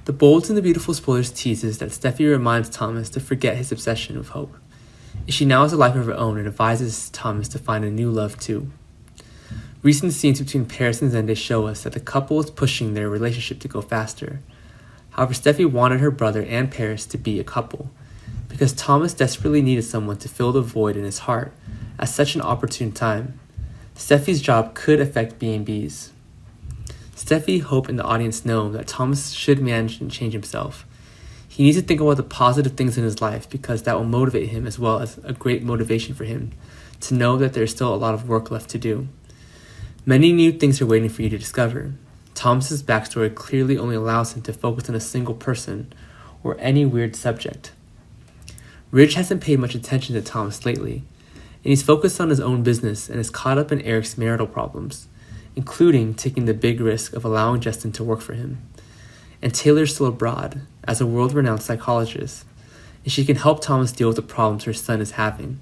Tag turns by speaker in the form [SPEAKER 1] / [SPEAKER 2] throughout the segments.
[SPEAKER 1] The Bold and the Beautiful spoilers teases that Steffi reminds Thomas to forget his obsession with Hope. She now has a life of her own and advises Thomas to find a new love too. Recent scenes between Paris and Zende show us that the couple is pushing their relationship to go faster. However, Steffi wanted her brother and Paris to be a couple, because Thomas desperately needed someone to fill the void in his heart at such an opportune time. Steffi's job could affect B&Bs. Steffi, Hope, and the audience know that Thomas should manage and change himself. He needs to think about the positive things in his life because that will motivate him, as well as a great motivation for him to know that there's still a lot of work left to do. Many new things are waiting for you to discover. Thomas's backstory clearly only allows him to focus on a single person or any weird subject. Ridge hasn't paid much attention to Thomas lately, and he's focused on his own business and is caught up in Eric's marital problems, including taking the big risk of allowing Justin to work for him. And Taylor's still abroad as a world-renowned psychologist, and she can help Thomas deal with the problems her son is having.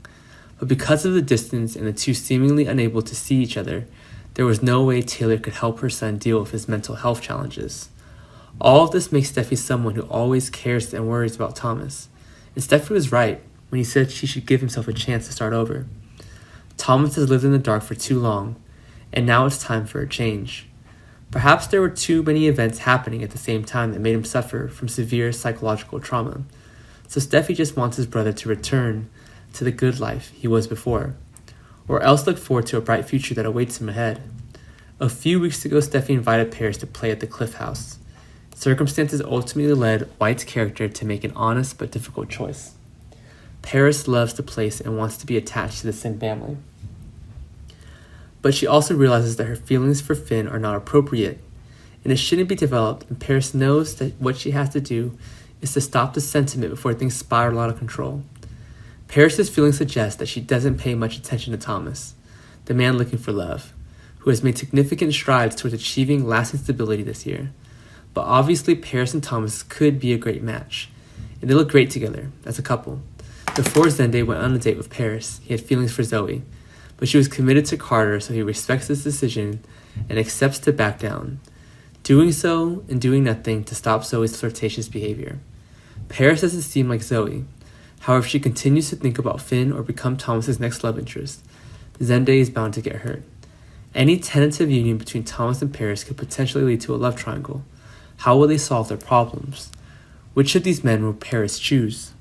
[SPEAKER 1] But because of the distance and the two seemingly unable to see each other, there was no way Taylor could help her son deal with his mental health challenges. All of this makes Steffi someone who always cares and worries about Thomas. And Steffi was right when he said she should give himself a chance to start over. Thomas has lived in the dark for too long, and now it's time for a change. Perhaps there were too many events happening at the same time that made him suffer from severe psychological trauma. So Steffi just wants his brother to return to the good life he was before, or else look forward to a bright future that awaits him ahead. A few weeks ago, Steffi invited Paris to play at the Cliff House. Circumstances ultimately led White's character to make an honest but difficult choice. Paris loves the place and wants to be attached to the Sin family. But she also realizes that her feelings for Finn are not appropriate, and it shouldn't be developed, and Paris knows that what she has to do is to stop the sentiment before things spiral out of control. Paris's feelings suggest that she doesn't pay much attention to Thomas, the man looking for love, who has made significant strides towards achieving lasting stability this year. But obviously Paris and Thomas could be a great match, and they look great together as a couple. Before Zende went on a date with Paris, he had feelings for Zoe, but she was committed to Carter, so he respects his decision and accepts to back down, doing so and doing nothing to stop Zoe's flirtatious behavior. Paris doesn't seem like Zoe. However, if she continues to think about Finn or become Thomas's next love interest, Zende is bound to get hurt. Any tentative union between Thomas and Paris could potentially lead to a love triangle. How will they solve their problems? Which of these men will Paris choose?